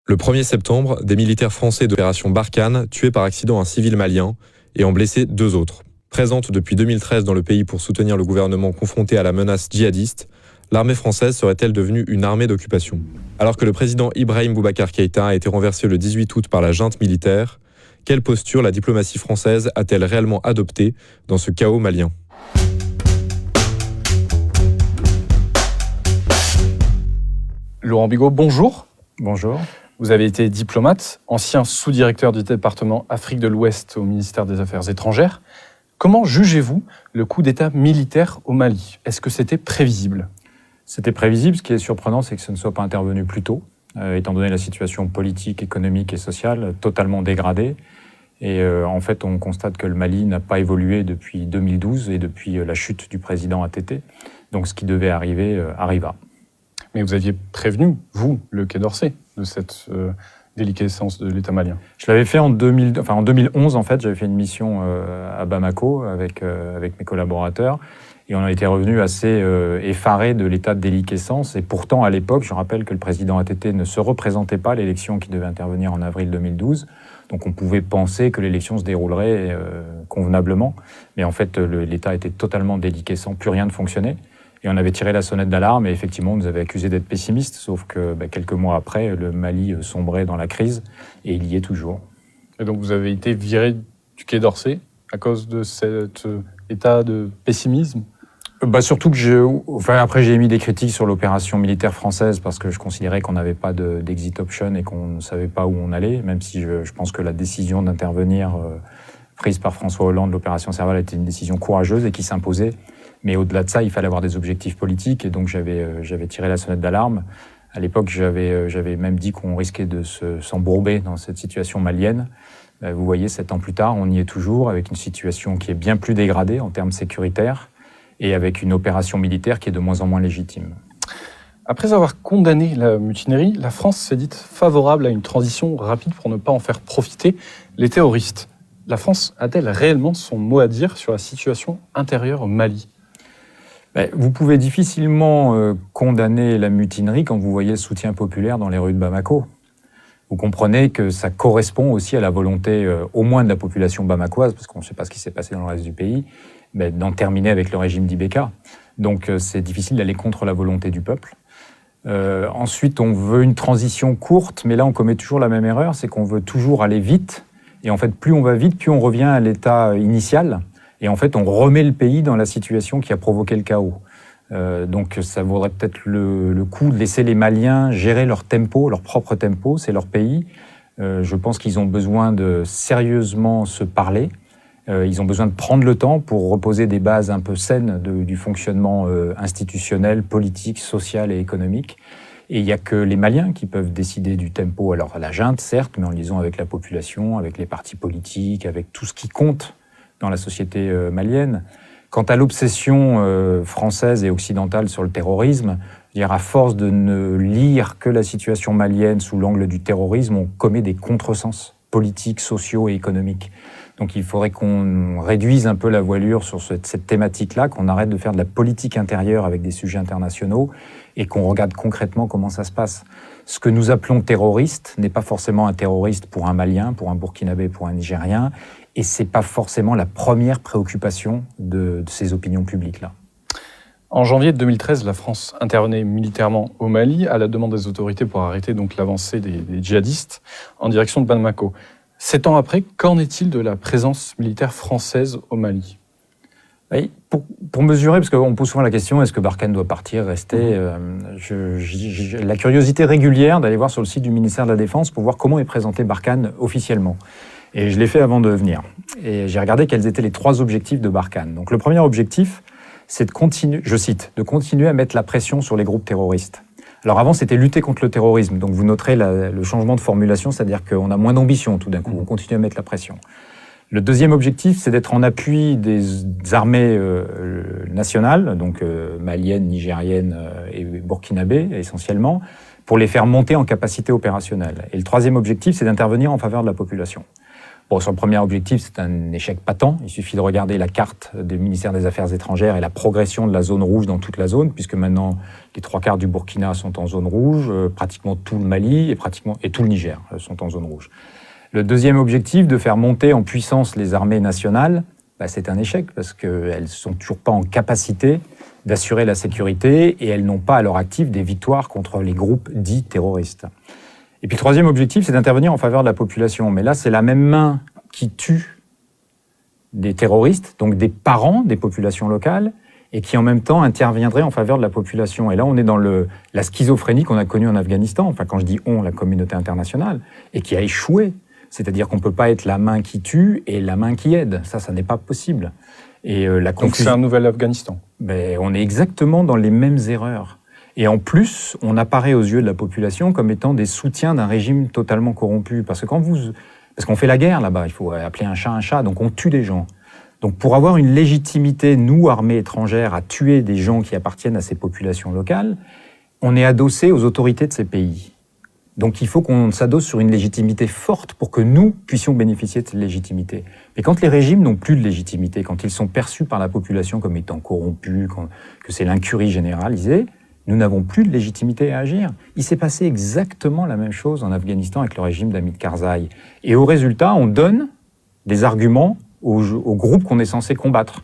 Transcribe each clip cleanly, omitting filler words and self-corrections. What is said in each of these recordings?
Le 1er septembre, des militaires français d'opération Barkhane tués par accident un civil malien et en blessé 2 autres. Présente depuis 2013 dans le pays pour soutenir le gouvernement confronté à la menace djihadiste, l'armée française serait-elle devenue une armée d'occupation? Alors que le président Ibrahim Boubacar Keïta a été renversé le 18 août par la junte militaire, quelle posture la diplomatie française a-t-elle réellement adoptée dans ce chaos malien? Laurent Bigot, bonjour. Bonjour. Vous avez été diplomate, ancien sous-directeur du département Afrique de l'Ouest au ministère des Affaires étrangères. Comment jugez-vous le coup d'État militaire au Mali? Est-ce que c'était prévisible? C'était prévisible. Ce qui est surprenant, c'est que ce ne soit pas intervenu plus tôt, étant donné la situation politique, économique et sociale totalement dégradée. Et en fait, on constate que le Mali n'a pas évolué depuis 2012 et depuis la chute du président ATT. Donc ce qui devait arriver arriva. Mais vous aviez prévenu, vous, le Quai d'Orsay, de cette déliquescence de l'État malien. Je l'avais fait en 2011, en fait. J'avais fait une mission à Bamako avec mes collaborateurs. Et on a été revenu assez effarés de l'état de déliquescence. Et pourtant, à l'époque, je rappelle que le président ATT ne se représentait pas à l'élection qui devait intervenir en avril 2012. Donc on pouvait penser que l'élection se déroulerait convenablement. Mais en fait, l'État était totalement déliquescent, plus rien ne fonctionnait. Et on avait tiré la sonnette d'alarme et effectivement, on nous avait accusés d'être pessimistes, sauf que quelques mois après, le Mali sombrait dans la crise et il y est toujours. Et donc vous avez été viré du Quai d'Orsay à cause de cet état de pessimisme? Surtout que après j'ai émis des critiques sur l'opération militaire française parce que je considérais qu'on n'avait pas d'exit option et qu'on ne savait pas où on allait, même si je pense que la décision d'intervenir prise par François Hollande, l'opération Serval, était une décision courageuse et qui s'imposait. Mais au-delà de ça, il fallait avoir des objectifs politiques et donc j'avais tiré la sonnette d'alarme. À l'époque, j'avais même dit qu'on risquait de s'embourber dans cette situation malienne. Vous voyez, 7 ans plus tard, on y est toujours avec une situation qui est bien plus dégradée en termes sécuritaires et avec une opération militaire qui est de moins en moins légitime. Après avoir condamné la mutinerie, la France s'est dite favorable à une transition rapide pour ne pas en faire profiter les terroristes. La France a-t-elle réellement son mot à dire sur la situation intérieure au Mali ? Vous pouvez difficilement condamner la mutinerie quand vous voyez le soutien populaire dans les rues de Bamako. Vous comprenez que ça correspond aussi à la volonté, au moins de la population bamakoise, parce qu'on ne sait pas ce qui s'est passé dans le reste du pays, d'en terminer avec le régime d'Ibeka. Donc c'est difficile d'aller contre la volonté du peuple. Ensuite, on veut une transition courte, mais là on commet toujours la même erreur, c'est qu'on veut toujours aller vite. Et en fait, plus on va vite, plus on revient à l'état initial. Et en fait, on remet le pays dans la situation qui a provoqué le chaos. Donc ça vaudrait peut-être le coup de laisser les Maliens gérer leur tempo, leur propre tempo, c'est leur pays. Je pense qu'ils ont besoin de sérieusement se parler. Ils ont besoin de prendre le temps pour reposer des bases un peu saines du fonctionnement institutionnel, politique, social et économique. Et il n'y a que les Maliens qui peuvent décider du tempo. Alors à la junte, certes, mais en liaison avec la population, avec les partis politiques, avec tout ce qui compte dans la société malienne. Quant à l'obsession française et occidentale sur le terrorisme, à force de ne lire que la situation malienne sous l'angle du terrorisme, on commet des contresens politiques, sociaux et économiques. Donc il faudrait qu'on réduise un peu la voilure sur cette thématique-là, qu'on arrête de faire de la politique intérieure avec des sujets internationaux et qu'on regarde concrètement comment ça se passe. Ce que nous appelons terroriste n'est pas forcément un terroriste pour un Malien, pour un Burkinabé, pour un Nigérien, et c'est pas forcément la première préoccupation de ces opinions publiques-là. En janvier 2013, la France intervenait militairement au Mali à la demande des autorités pour arrêter donc l'avancée des djihadistes en direction de Bamako. 7 ans après, qu'en est-il de la présence militaire française au Mali ? Oui, pour mesurer, parce qu'on pose souvent la question, est-ce que Barkhane doit partir, rester j'ai la curiosité régulière d'aller voir sur le site du ministère de la Défense pour voir comment est présenté Barkhane officiellement. Et je l'ai fait avant de venir. Et j'ai regardé quels étaient les 3 objectifs de Barkhane. Donc le premier objectif, c'est de continuer, je cite, de continuer à mettre la pression sur les groupes terroristes. Alors avant, c'était lutter contre le terrorisme. Donc vous noterez le changement de formulation, c'est-à-dire qu'on a moins d'ambition tout d'un coup. On continue à mettre la pression. Le deuxième objectif, c'est d'être en appui des armées nationales, donc maliennes, nigériennes et burkinabées essentiellement, pour les faire monter en capacité opérationnelle. Et le troisième objectif, c'est d'intervenir en faveur de la population. Bon, sur le premier objectif, c'est un échec patent. Il suffit de regarder la carte du ministère des Affaires étrangères et la progression de la zone rouge dans toute la zone, puisque maintenant, les 3/4 du Burkina sont en zone rouge, pratiquement tout le Mali et tout le Niger sont en zone rouge. Le deuxième objectif, de faire monter en puissance les armées nationales, c'est un échec, parce qu'elles ne sont toujours pas en capacité d'assurer la sécurité et elles n'ont pas à leur actif des victoires contre les groupes dits terroristes. Et puis le troisième objectif, c'est d'intervenir en faveur de la population. Mais là, c'est la même main qui tue des terroristes, donc des parents des populations locales, et qui en même temps interviendrait en faveur de la population. Et là, on est dans la schizophrénie qu'on a connue en Afghanistan, enfin quand je dis on, la communauté internationale, et qui a échoué. C'est-à-dire qu'on ne peut pas être la main qui tue et la main qui aide. Ça n'est pas possible. Et donc c'est un nouvel Afghanistan. On est exactement dans les mêmes erreurs. Et en plus, on apparaît aux yeux de la population comme étant des soutiens d'un régime totalement corrompu. Parce qu'on fait la guerre là-bas, il faut appeler un chat, donc on tue des gens. Donc pour avoir une légitimité, nous, armée étrangère, à tuer des gens qui appartiennent à ces populations locales, on est adossé aux autorités de ces pays. Donc il faut qu'on s'adosse sur une légitimité forte pour que nous puissions bénéficier de cette légitimité. Mais quand les régimes n'ont plus de légitimité, quand ils sont perçus par la population comme étant corrompus, que c'est l'incurie généralisée, nous n'avons plus de légitimité à agir. Il s'est passé exactement la même chose en Afghanistan avec le régime d'Hamid Karzai. Et au résultat, on donne des arguments aux groupes qu'on est censé combattre.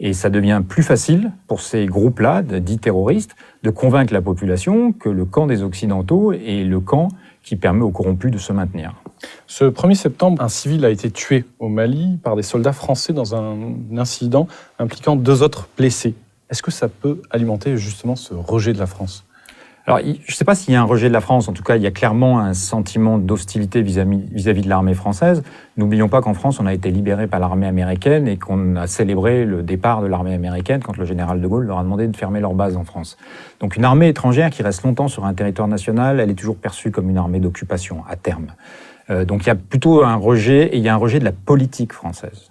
Et ça devient plus facile pour ces groupes-là, dits terroristes, de convaincre la population que le camp des Occidentaux est le camp qui permet aux corrompus de se maintenir. Ce 1er septembre, un civil a été tué au Mali par des soldats français dans un incident impliquant 2 autres blessés. Est-ce que ça peut alimenter justement ce rejet de la France ? Alors, je ne sais pas s'il y a un rejet de la France. En tout cas, il y a clairement un sentiment d'hostilité vis-à-vis de l'armée française. N'oublions pas qu'en France, on a été libéré par l'armée américaine et qu'on a célébré le départ de l'armée américaine quand le général de Gaulle leur a demandé de fermer leur base en France. Donc, une armée étrangère qui reste longtemps sur un territoire national, elle est toujours perçue comme une armée d'occupation, à terme. Donc, il y a plutôt un rejet, et il y a un rejet de la politique française.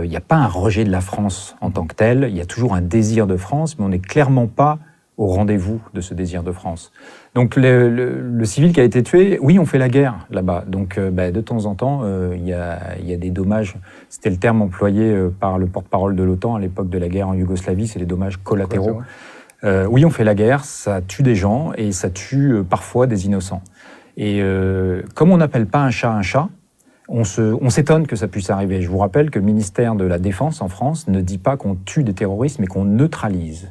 Il n'y a pas un rejet de la France en tant que telle. Il y a toujours un désir de France, mais on n'est clairement pas au rendez-vous de ce désir de France. Donc le civil qui a été tué, oui, on fait la guerre là-bas. Donc de temps en temps, il y a des dommages. C'était le terme employé par le porte-parole de l'OTAN à l'époque de la guerre en Yougoslavie, c'est les dommages collatéraux. Oui, on fait la guerre, ça tue des gens et ça tue parfois des innocents. Et comme on n'appelle pas un chat, on s'étonne que ça puisse arriver. Je vous rappelle que le ministère de la Défense en France ne dit pas qu'on tue des terroristes, mais qu'on neutralise.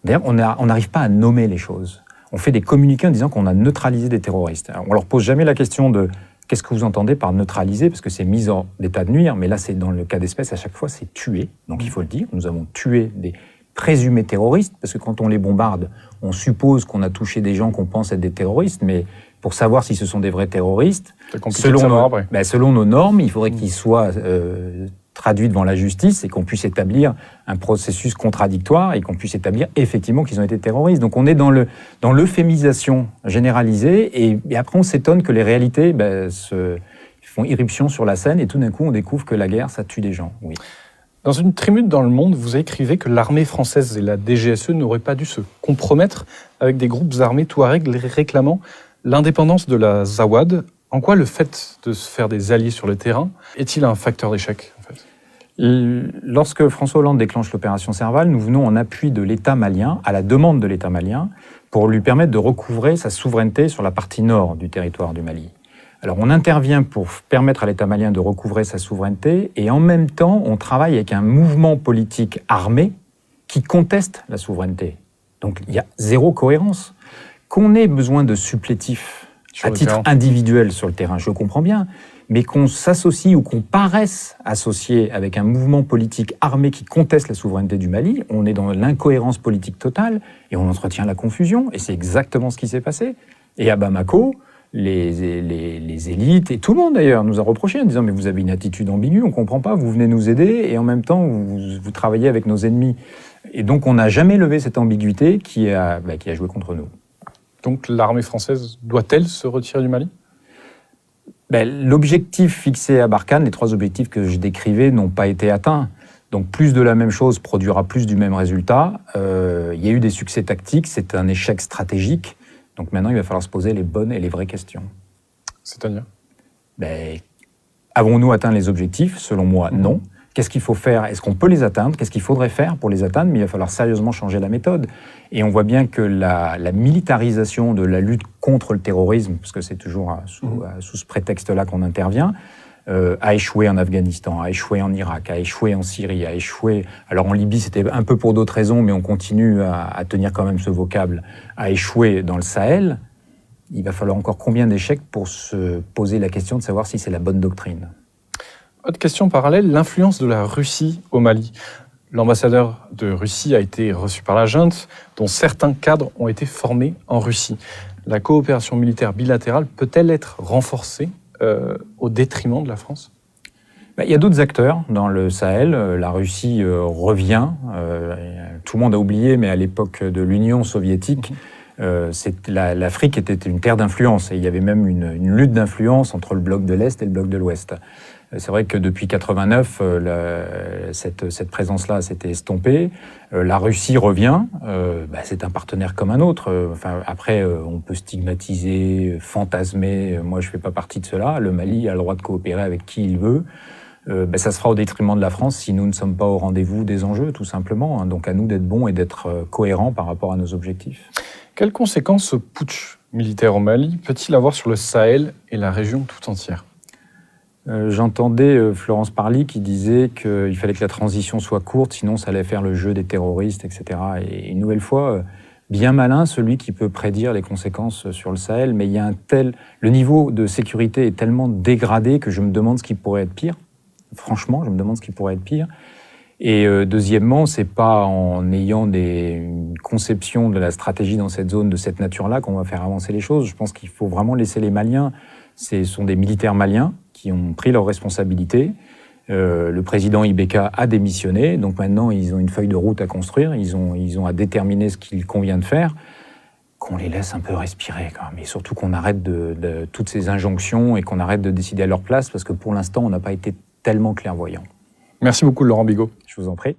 D'ailleurs, on n'arrive pas à nommer les choses. On fait des communiqués en disant qu'on a neutralisé des terroristes. Alors, on leur pose jamais la question de qu'est-ce que vous entendez par neutraliser, parce que c'est mise en état de nuire, mais là, c'est dans le cas d'espèce, à chaque fois, c'est tuer. Donc, il faut le dire, nous avons tué des présumés terroristes, parce que quand on les bombarde, on suppose qu'on a touché des gens qu'on pense être des terroristes, mais pour savoir si ce sont des vrais terroristes, selon nos normes, il faudrait qu'ils soient traduits devant la justice et qu'on puisse établir un processus contradictoire et qu'on puisse établir effectivement qu'ils ont été terroristes. Donc on est dans l'euphémisation généralisée et après on s'étonne que les réalités font irruption sur la scène et tout d'un coup on découvre que la guerre, ça tue des gens. Oui. Dans une tribune dans Le Monde, vous écrivez que l'armée française et la DGSE n'auraient pas dû se compromettre avec des groupes armés touaregs réclamant l'indépendance de la Zawad. En quoi le fait de se faire des alliés sur le terrain est-il un facteur d'échec en fait ? Lorsque François Hollande déclenche l'opération Serval, nous venons en appui de l'État malien, à la demande de l'État malien, pour lui permettre de recouvrer sa souveraineté sur la partie nord du territoire du Mali. Alors on intervient pour permettre à l'État malien de recouvrer sa souveraineté et en même temps on travaille avec un mouvement politique armé qui conteste la souveraineté. Donc il y a zéro cohérence. Qu'on ait besoin de supplétifs à titre individuel sur le terrain, je comprends bien, mais qu'on s'associe ou qu'on paraisse associé avec un mouvement politique armé qui conteste la souveraineté du Mali, on est dans l'incohérence politique totale et on entretient la confusion, et c'est exactement ce qui s'est passé. Et à Bamako, les élites, et tout le monde d'ailleurs, nous a reproché en disant « mais vous avez une attitude ambiguë, on ne comprend pas, vous venez nous aider et en même temps vous travaillez avec nos ennemis ». Et donc on n'a jamais levé cette ambiguïté qui a joué contre nous. Donc l'armée française doit-elle se retirer du Mali ? L'objectif fixé à Barkhane, les 3 objectifs que je décrivais n'ont pas été atteints. Donc plus de la même chose produira plus du même résultat. Il y a eu des succès tactiques, c'est un échec stratégique. Donc maintenant, il va falloir se poser les bonnes et les vraies questions. C'est-à-dire ? Avons-nous atteint les objectifs? Selon moi, non. Qu'est-ce qu'il faut faire? Est-ce qu'on peut les atteindre? Qu'est-ce qu'il faudrait faire pour les atteindre? Mais il va falloir sérieusement changer la méthode. Et on voit bien que la militarisation de la lutte contre le terrorisme, parce que c'est toujours sous ce prétexte-là qu'on intervient, a échoué en Afghanistan, a échoué en Irak, a échoué en Syrie, a échoué... Alors en Libye, c'était un peu pour d'autres raisons, mais on continue à tenir quand même ce vocable, a échoué dans le Sahel. Il va falloir encore combien d'échecs pour se poser la question de savoir si c'est la bonne doctrine? Autre question parallèle, l'influence de la Russie au Mali. L'ambassadeur de Russie a été reçu par la junte, dont certains cadres ont été formés en Russie. La coopération militaire bilatérale peut-elle être renforcée au détriment de la France? Il y a d'autres acteurs dans le Sahel. La Russie revient. Tout le monde a oublié, mais à l'époque de l'Union soviétique, l'Afrique était une terre d'influence. Et il y avait même une lutte d'influence entre le bloc de l'Est et le bloc de l'Ouest. C'est vrai que depuis 89, cette présence-là s'était estompée. La Russie revient. C'est un partenaire comme un autre. Après, on peut stigmatiser, fantasmer. Moi, je ne fais pas partie de cela. Le Mali a le droit de coopérer avec qui il veut. Ça se fera au détriment de la France si nous ne sommes pas au rendez-vous des enjeux, tout simplement. Donc à nous d'être bons et d'être cohérents par rapport à nos objectifs. Quelles conséquences ce putsch militaire au Mali peut-il avoir sur le Sahel et la région tout entière? J'entendais Florence Parly qui disait qu'il fallait que la transition soit courte, sinon ça allait faire le jeu des terroristes, etc. Et une nouvelle fois, bien malin celui qui peut prédire les conséquences sur le Sahel, mais il y a le niveau de sécurité est tellement dégradé que je me demande ce qui pourrait être pire. Franchement, je me demande ce qui pourrait être pire. Et deuxièmement, c'est pas en ayant une conception de la stratégie dans cette zone de cette nature-là qu'on va faire avancer les choses. Je pense qu'il faut vraiment laisser les Maliens. Ce sont des militaires maliens qui ont pris leurs responsabilités. Le président Ibeka a démissionné, donc maintenant ils ont une feuille de route à construire, ils ont à déterminer ce qu'il convient de faire, qu'on les laisse un peu respirer quand même, et surtout qu'on arrête de toutes ces injonctions et qu'on arrête de décider à leur place, parce que pour l'instant on n'a pas été tellement clairvoyants. Merci beaucoup Laurent Bigot. Je vous en prie.